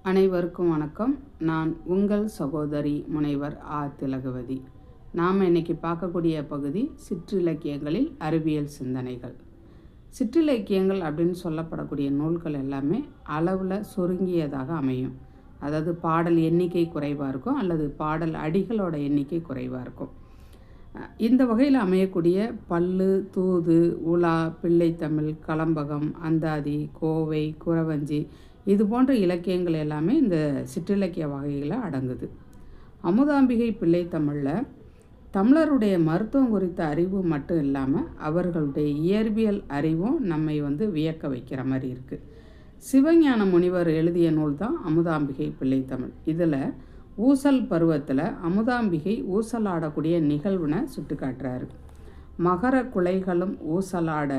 அனைவருக்கும் வணக்கம். நான் உங்கள் சகோதரி முனைவர் திலகவதி. நாம் இன்னைக்கு பார்க்கக்கூடிய பகுதி சிற்றிலக்கியங்களில் அறிவியல் சிந்தனைகள். சிற்றிலக்கியங்கள் அப்படின்னு சொல்லப்படக்கூடிய நூல்கள் எல்லாமே அளவில் சுருங்கியதாக அமையும். அதாவது பாடல் எண்ணிக்கை குறைவாக இருக்கும் அல்லது பாடல் அடிகளோட எண்ணிக்கை குறைவாக இருக்கும். இந்த வகையில் அமையக்கூடிய பல்லு, தூது, உலா, பிள்ளைத்தமிழ், கலம்பகம், அந்தாதி, கோவை, குறவஞ்சி இது போன்ற இலக்கியங்கள் எல்லாமே இந்த சிற்றிலக்கிய வகையில் அடங்குது. அமுதாம்பிகை பிள்ளைத்தமிழில் தமிழருடைய மருத்துவம் குறித்த அறிவு மட்டும் இல்லாமல் அவர்களுடைய இயற்பியல் அறிவும் நம்மை வியக்க வைக்கிற மாதிரி இருக்குது. சிவஞான முனிவர் எழுதிய நூல் தான் அமுதாம்பிகை பிள்ளைத்தமிழ். இதில் ஊசல் பருவத்தில் அமுதாம்பிகை ஊசலாடக்கூடிய நிகழ்வுனை சுட்டு காட்டுறாரு. மகர குலைகளும் ஊசலாட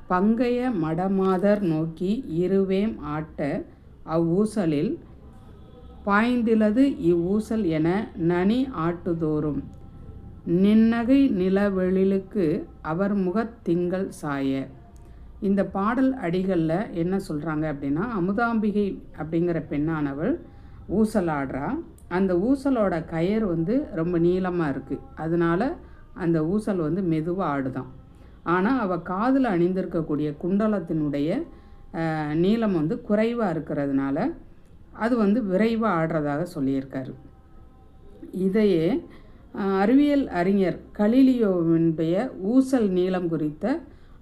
பங்கைய மடமாதர் நோக்கி இருவேம் ஆட்ட அவ்வூசலில் பாய்ந்திலது இவ்வூசல் என நனி ஆட்டுதோறும் நின்னகை நிலவெளிலுக்கு அவர் முகத் திங்கள் சாய. இந்த பாடல் அடிகளில் என்ன சொல்கிறாங்க அப்படின்னா, அமுதாம்பிகை அப்படிங்கிற பெண்ணானவள் ஊசலாடுறா. அந்த ஊசலோட கயிறு ரொம்ப நீளமாக இருக்குது. அதனால் அந்த ஊசல் மெதுவாக ஆடுதான். ஆனால் அவள் காதில் அணிந்திருக்கக்கூடிய குண்டலத்தினுடைய நீளம் குறைவாக இருக்கிறதுனால அது விரைவாக ஆடுறதாக சொல்லியிருக்காரு. இதையே அறிவியல் அறிஞர் கலீலியோவினுடைய ஊசல் நீளம் குறித்த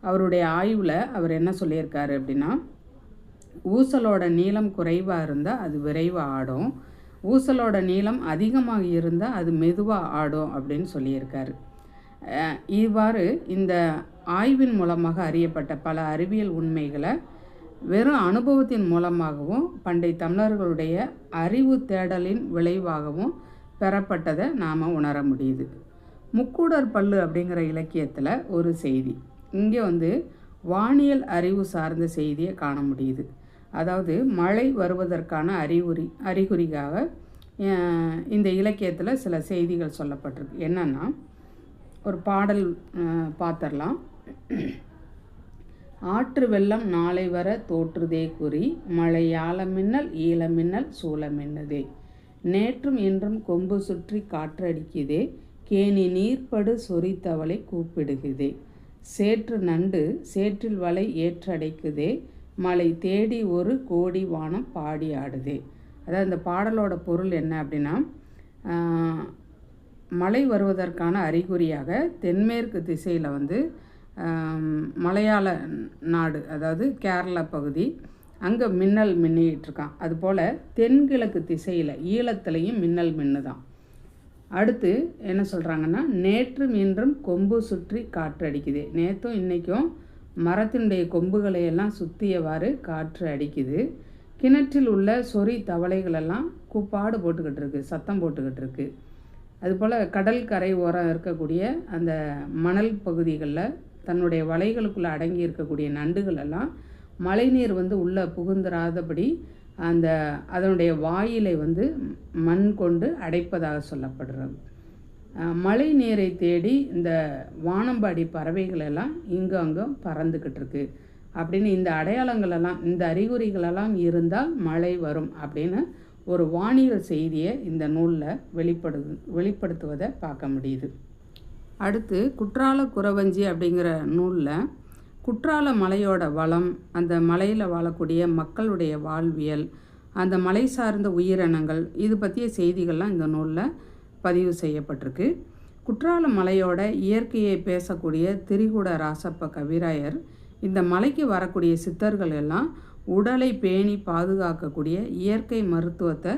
அவருடைய ஆய்வில் அவர் என்ன சொல்லியிருக்காரு அப்படின்னா, ஊசலோட நீளம் குறைவாக இருந்தால் அது விரைவாக ஆடும், ஊசலோட நீளம் அதிகமாக இருந்தால் அது மெதுவாக ஆடும் அப்படின்னு சொல்லியிருக்காரு. இவ்வாறு இந்த ஆய்வின் மூலமாக அறியப்பட்ட பல அறிவியல் உண்மைகளை வெறும் அனுபவத்தின் மூலமாகவும் பண்டை தமிழர்களுடைய அறிவு தேடலின் விளைவாகவும் பெறப்பட்டதை நாம் உணர முடியுது. முக்கூடர் பல்லு அப்படிங்கிற இலக்கியத்தில் ஒரு செய்தி இங்கே வானியல் அறிவு சார்ந்த செய்தியை காண முடியுது. அதாவது மழை வருவதற்கான அறிகுறிக்காக இந்த இலக்கியத்தில் சில செய்திகள் சொல்லப்பட்டிருக்கு. என்னென்னா, ஒரு பாடல் பார்த்துடலாம். ஆற்று வெள்ளம் நாளை வர தோற்றுதே குறி மழையால மின்னல் ஈழ மின்னல் சூழ மின்னதே நேற்றும் இன்றும் கொம்பு சுற்றி காற்றடிக்குதே கேணி நீர்ப்படு சொரித்தவளை கூப்பிடுகுதே சேற்று நண்டு சேற்றில் வலை ஏற்றடைக்குதே மழை தேடி ஒரு கோடி வானம் பாடி ஆடுதே. அதாவது இந்த பாடலோட பொருள் என்ன அப்படின்னா, மழை வருவதற்கான அறிகுறியாக தென்மேற்கு திசையில் மலையாள நாடு, அதாவது கேரளா பகுதி, அங்கே மின்னல் மின்னிகிட்ருக்கான். அதுபோல் தென்கிழக்கு திசையில் ஈழத்துலேயும் மின்னல் மின்னுதான். அடுத்து என்ன சொல்கிறாங்கன்னா, நேற்றும் இன்றும் கொம்பு சுற்றி காற்று அடிக்குது. நேற்றும் இன்றைக்கும் மரத்தினுடைய கொம்புகளையெல்லாம் சுற்றியவாறு காற்று அடிக்குது. கிணற்றில் உள்ள சொறி தவளைகளெல்லாம் கூப்பாடு போட்டுக்கிட்டு இருக்கு, சத்தம் போட்டுக்கிட்டு இருக்கு. அதுபோல் கடல் கரை ஓரம் இருக்கக்கூடிய அந்த மணல் பகுதிகளில் தன்னுடைய வலைகளுக்குள்ளே அடங்கி இருக்கக்கூடிய நண்டுகளெல்லாம் மழைநீர் உள்ளே புகுந்துராதபடி அதனுடைய வாயிலை மண் கொண்டு அடைப்பதாக சொல்லப்படுறது. மழை நீரை தேடி இந்த வானம்பாடி பறவைகளெல்லாம் இங்கு அங்கும் பறந்துக்கிட்டு இருக்கு அப்படின்னு இந்த அடையாளங்களெல்லாம், இந்த அறிகுறிகளெல்லாம் இருந்தால் மழை வரும் அப்படின்னு ஒரு வானியல் செய்தியை இந்த நூலில் வெளிப்படுத்துவதை பார்க்க முடியுது. அடுத்து குற்றால குறவஞ்சி அப்படிங்கிற நூலில் குற்றால மலையோட வளம், அந்த மலையில் வாழக்கூடிய மக்களுடைய வாழ்வியல், அந்த மலை சார்ந்த உயிரினங்கள், இது பற்றிய செய்திகள்லாம் இந்த நூலில் பதிவு செய்யப்பட்டிருக்கு. குற்றால மலையோட இயற்கையை பேசக்கூடிய திரிகுட ராசப்ப கவிராயர் இந்த மலைக்கு வரக்கூடிய சித்தர்கள் எல்லாம் உடலை பேணி பாதுகாக்கக்கூடிய இயற்கை மருத்துவத்தை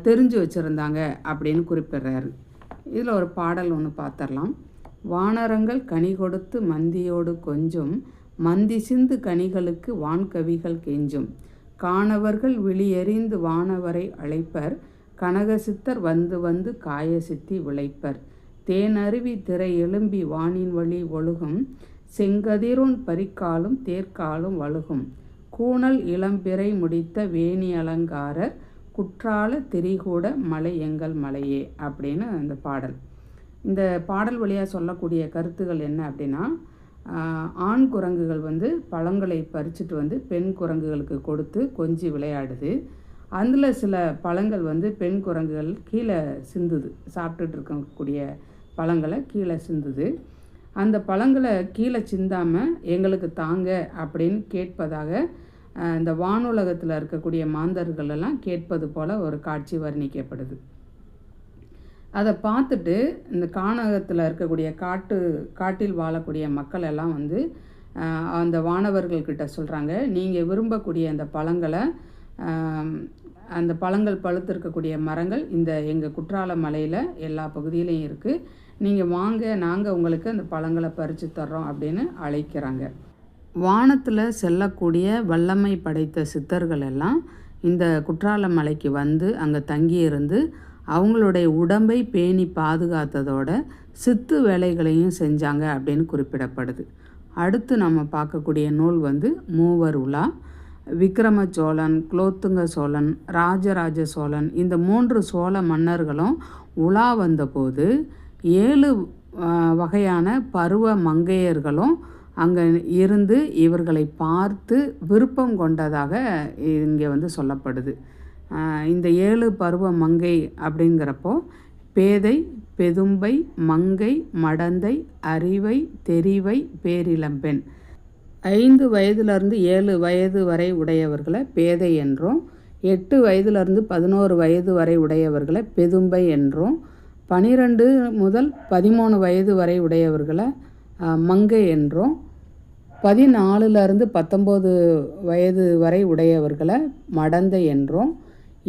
தெரிஞ்சு வச்சுருந்தாங்க அப்படின்னு குறிப்பிடுறாரு. இதில் ஒரு பாடல் ஒன்று பார்த்துடலாம். வானரங்கள் கனி கொடுத்து மந்தியோடு கொஞ்சம் மந்தி சிந்து கனிகளுக்கு வான்கவிகள் கெஞ்சும் காணவர்கள் விழியறிந்து வானவரை அழைப்பர் கனகசித்தர் வந்து வந்து காயசித்தி விளைப்பர் தேனருவி திரை எழும்பி வானின் வழி ஒழுகும் செங்கதிரோன் பரிக்காலும் தேர்க்காலும் வழுகும் கூணல் இளம்பிறை முடித்த வேணி அலங்காரர் குற்றால திரிகூட மலை எங்கள் மலையே அப்படின்னு அந்த பாடல். இந்த பாடல் வழியாக சொல்லக்கூடிய கருத்துகள் என்ன அப்படின்னா, ஆண் குரங்குகள் பழங்களை பறிச்சுட்டு பெண் குரங்குகளுக்கு கொடுத்து கொஞ்சி விளையாடுது. அதில் சில பழங்கள் வந்து பெண் குரங்குகள் கீழே சிந்துது, சாப்பிட்டுட்டு இருக்கக்கூடிய பழங்களை கீழே சிந்துது. அந்த பழங்களை கீழே சிந்தாமல் எங்களுக்கு தாங்க அப்படின்னு கேட்பதாக இந்த வானுலகத்தில் இருக்கக்கூடிய மாந்தர்கள் எல்லாம் கேட்பது போல் ஒரு காட்சி வர்ணிக்கப்படுது. அதை பார்த்துட்டு இந்த கானகத்தில் இருக்கக்கூடிய காட்டில் வாழக்கூடிய மக்கள் எல்லாம் வந்து அந்த வானவர்கள்கிட்ட சொல்கிறாங்க, நீங்கள் விரும்பக்கூடிய அந்த பழங்களை, அந்த பழங்கள் பழுத்திருக்கக்கூடிய மரங்கள் இந்த எங்கள் குற்றால மலையில் எல்லா பகுதியிலையும் இருக்குது, நீங்கள் வாங்க, நாங்கள் உங்களுக்கு அந்த பழங்களை பறித்து தர்றோம் அப்படின்னு அழைக்கிறாங்க. வானத்தில் செல்லக்கூடிய வல்லமை படைத்த சித்தர்கள் எல்லாம் இந்த குற்றால மலைக்கு வந்து அங்கே தங்கியிருந்து அவங்களுடைய உடம்பை பேணி பாதுகாத்ததோட சித்து வேலைகளையும் செஞ்சாங்க அப்படின்னு குறிப்பிடப்படுது. அடுத்து நம்ம பார்க்கக்கூடிய நூல் வந்து மூவர் உலா. விக்ரம சோழன், குலோத்துங்க சோழன், ராஜராஜ சோழன் இந்த 3 சோழ மன்னர்களும் உலா வந்தபோது 7 வகையான பருவ மங்கையர்களும் அங்கே இருந்து இவர்களை பார்த்து விருப்பம் கொண்டதாக இங்கே வந்து சொல்லப்படுது. இந்த 7 பருவ மங்கை அப்படிங்கிறப்போ பேதை, பெதும்பை, மங்கை, மடந்தை, அறிவை, தெரிவை, பேரிளம்பெண் 5 வயதிலிருந்து 7 வயது வரை உடையவர்களை பேதை என்றும், 8 வயதிலிருந்து 11 வயது வரை உடையவர்களை பெதும்பை என்றும், 12 முதல் 13 வயது வரை உடையவர்களை மங்கை என்றும், 14லிருந்து 19 வயது வரை உடையவர்களை மடந்தை என்றும்,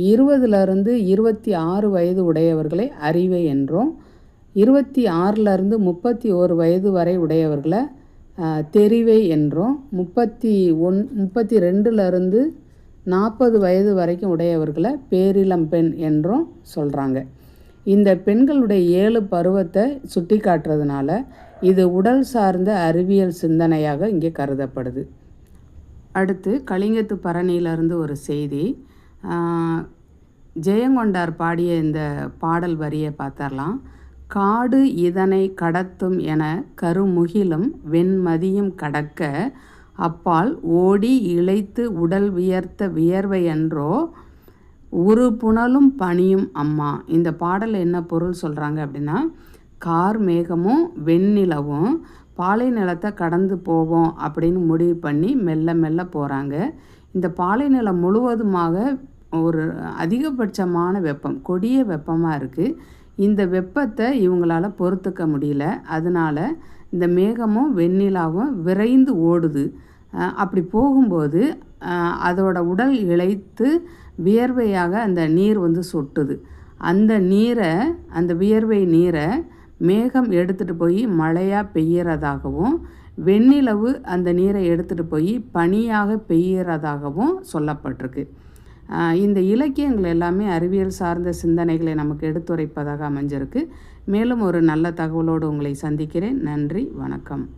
20லிருந்து 26 வயது உடையவர்களை அறிவை என்றும், 26லிருந்து 31 வயது வரை உடையவர்களை தெரிவை என்றும், 32லிருந்து 40 வயது வரைக்கும் உடையவர்களை பேரிளம்பெண் என்றும் சொல்கிறாங்க. இந்த பெண்களுடைய 7 பருவத்தை சுட்டி காட்டுறதுனால இது உடல் சார்ந்த அறிவியல் சிந்தனையாக இங்கே கருதப்படுது. அடுத்து கலிங்கத்து பரணியிலிருந்து ஒரு செய்தி. ஜெயங்கொண்டார் பாடிய இந்த பாடல் வரியை பார்த்தரலாம். காடு இதனை கடத்தும் என கருமுகிலும் வெண்மதியும் கடக்க அப்பால் ஓடி இளைத்து உடல் வியர்த்த வியர்வையன்றோ ஒரு புனலும் பனியும் அம்மா. இந்த பாடலில் என்ன பொருள் சொல்கிறாங்க அப்படின்னா, கார் மேகமும் வெண்ணிலவும் பாலை நிலத்தை கடந்து போவோம் அப்படின்னு முடிவு பண்ணி மெல்ல மெல்ல போகிறாங்க. இந்த பாலை நிலம் முழுவதுமாக ஒரு அதிகபட்சமான வெப்பம், கொடிய வெப்பமாக இருக்குது. இந்த வெப்பத்தை இவங்களால பொறுத்துக்க முடியல. அதனால் இந்த மேகமும் வெண்ணிலாவும் விரைந்து ஓடுது. அப்படி போகும்போது அதோட உடல் இளைத்து வியர்வையாக அந்த நீர் வந்து சொட்டுது. அந்த நீரை, அந்த வியர்வை நீரை மேகம் எடுத்துகிட்டு போய் மழையாக பெய்யறதாகவும், வெண்ணிலவு அந்த நீரை எடுத்துகிட்டு போய் பனியாக பெய்யறதாகவும் சொல்லப்பட்டிருக்கு. இந்த இலக்கியங்கள் எல்லாமே அறிவியல் சார்ந்த சிந்தனைகளை நமக்கு எடுத்துரைப்பதாக அமைஞ்சிருக்கு. மேலும் ஒரு நல்ல தகவலோடு உங்களை சந்திக்கிறேன். நன்றி, வணக்கம்.